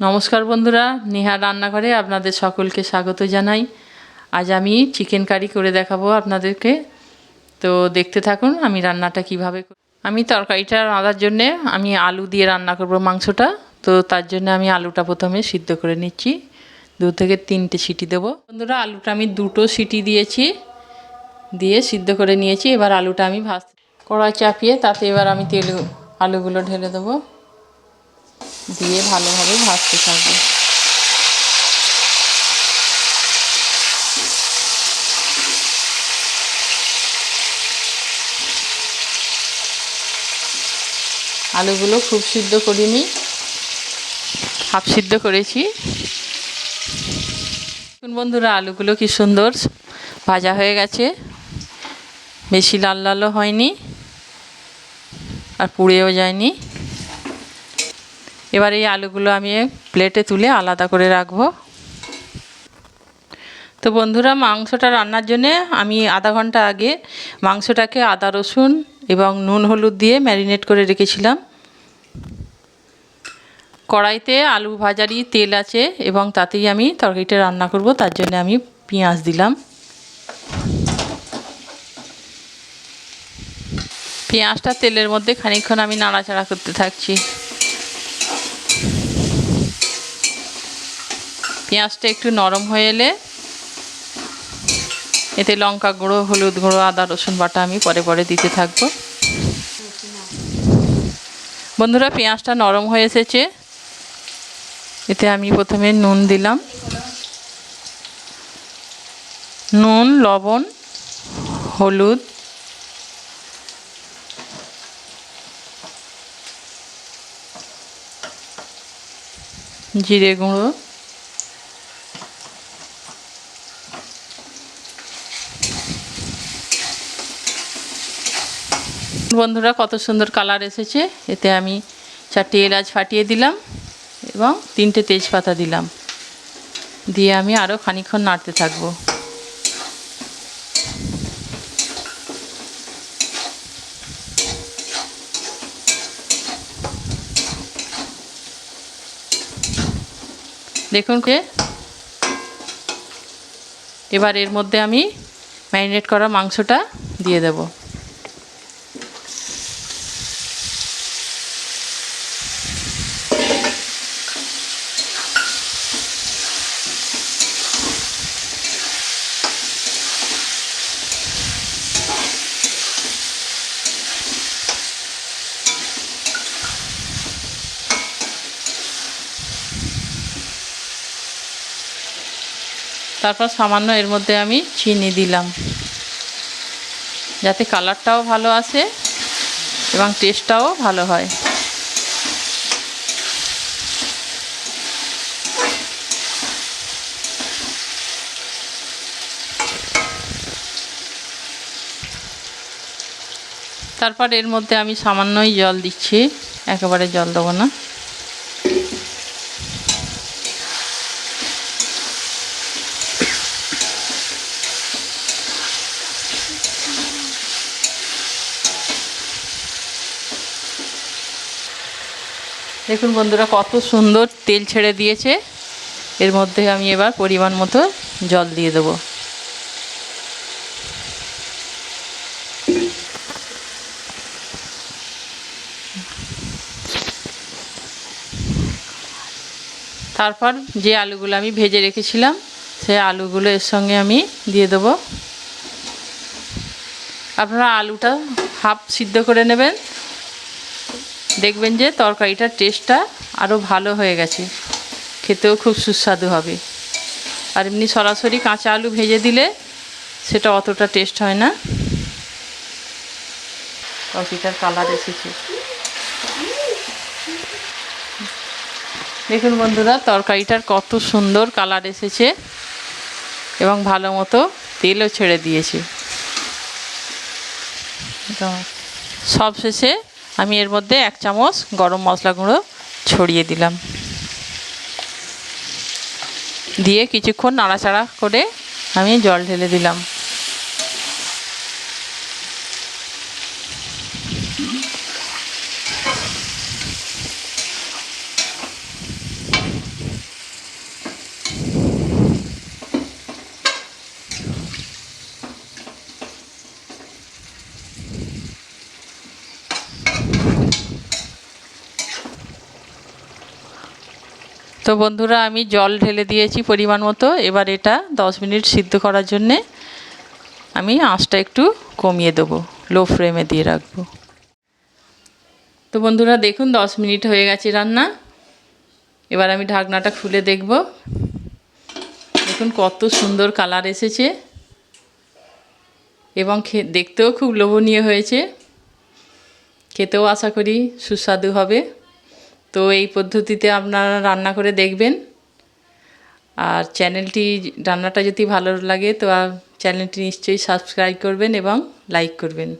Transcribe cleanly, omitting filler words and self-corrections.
নমস্কার বন্ধুরা, নেহার রান্নাঘরে আপনাদের সকলকে স্বাগত জানাই। আজ আমি চিকেন কারি করে দেখাবো আপনাদেরকে। তো দেখতে থাকুন আমি রান্নাটা কিভাবে আমি তরকারিটা রান্নার জন্যে আমি আলু দিয়ে রান্না করব মাংসটা। তো তার জন্য আমি আলুটা প্রথমে সিদ্ধ করে নিচ্ছি। 2 থেকে 3টে সিটি দেবো। বন্ধুরা, আলুটা আমি 2টো সিটি দিয়েছি, দিয়ে সিদ্ধ করে নিয়েছি। এবার আলুটা আমি কড়াই চাপিয়ে তাতে এবার আমি আলুগুলো ঢেলে দেবো, দিয়ে ভালোভাবে ভাজতে থাকবো। আলুগুলো খুব সিদ্ধ করিনি, হাফ সিদ্ধ করেছি। বন্ধুরা, আলুগুলো কি সুন্দর ভাজা হয়ে গেছে, বেশি লাল লালও হয়নি আর পুড়েও যায়নি। এবার এই আলুগুলো আমি প্লেটে তুলে আলাদা করে রাখবো। তো বন্ধুরা, মাংসটা রান্নার জন্যে আমি আধা ঘন্টা আগে মাংসটাকে আদা রসুন এবং নুন হলুদ দিয়ে ম্যারিনেট করে রেখেছিলাম। কড়াইতে আলু ভাজারই তেল আছে এবং তাতেই আমি তরকারিটা রান্না করব। তার জন্য আমি পেঁয়াজ দিলাম। পেঁয়াজটা তেলের মধ্যে খানিকক্ষণ আমি নাড়াচাড়া করতে থাকছি। পেঁয়াজটা একটু নরম হয়ে এলে এতে লঙ্কা গুঁড়ো, হলুদ গুঁড়ো, আদা রসুন বাটা আমি পরে পরে দিতে থাকবো। বন্ধুরা, পেঁয়াজটা নরম হয়ে এসেছে। এতে আমি প্রথমে নুন দিলাম, নুন, লবণ, হলুদ, জিরে গুঁড়ো, বন্ধুরা কত সুন্দর কালার এসেছে। এতে আমি 4টে এলাচ ফাটিয়ে দিলাম এবং 3টে তেজপাতা দিলাম, দিয়ে আমি আরও খানিকক্ষণ নাড়তে থাকবো। দেখুন এবার এর মধ্যে আমি ম্যারিনেট করা মাংসটা দিয়ে দেব। তারপর সামান্য এর মধ্যে আমি চিনি দিলাম, যাতে কালারটাও ভালো আসে এবং টেস্টটাও ভালো হয়। তারপর এর মধ্যে আমি সামান্যই জল দিচ্ছি, একেবারে জল দেবো না। দেখুন বন্ধুরা, কত সুন্দর তেল ছেড়ে দিয়েছে। এর মধ্যে আমি এবার পরিমাণ মতো জল দিয়ে দেবো। তারপর যে আলুগুলো আমি ভেজে রেখেছিলাম সেই আলুগুলো এর সঙ্গে আমি দিয়ে দেবো। আপনারা আলুটা হাফ সিদ্ধ করে নেবেন, দেখবেন যে তরকারিটার টেস্টটা আরও ভালো হয়ে গেছে, খেতেও খুব সুস্বাদু হবে। আর এমনি সরাসরি কাঁচা আলু ভেজে দিলে সেটা অতটা টেস্ট হয় না। তরকারিটার কালার এসেছে, দেখুন বন্ধুরা, তরকারিটার কত সুন্দর কালার এসেছে এবং ভালো মতো তেলও ছেড়ে দিয়েছে। সব শেষে আমি এর মধ্যে 1 চামচ গরম মশলা গুঁড়ো ছড়িয়ে দিলাম, দিয়ে কিছুক্ষণ নাড়াচাড়া করে আমি জল ঢেলে দিলাম। তো বন্ধুরা আমি জল ঢেলে দিয়েছি পরিমাণ মতো। এবার এটা 10 মিনিট সিদ্ধ করার জন্যে আমি আঁচটা একটু কমিয়ে দেবো, লো ফ্লেমে দিয়ে রাখবো। তো বন্ধুরা দেখুন 10 মিনিট হয়ে গেছে রান্না। এবার আমি ঢাকনাটা খুলে দেখব। দেখুন কত সুন্দর কালার এসেছে এবং দেখতেও খুব লোভনীয় হয়েছে, খেতেও আশা করি সুস্বাদু হবে। তো এই পদ্ধতিতে আপনারা রান্না করে দেখবেন। আর রান্নাটা যদি ভালো লাগে তো চ্যানেলটি নিশ্চয়ই সাবস্ক্রাইব করবেন এবং লাইক করবেন।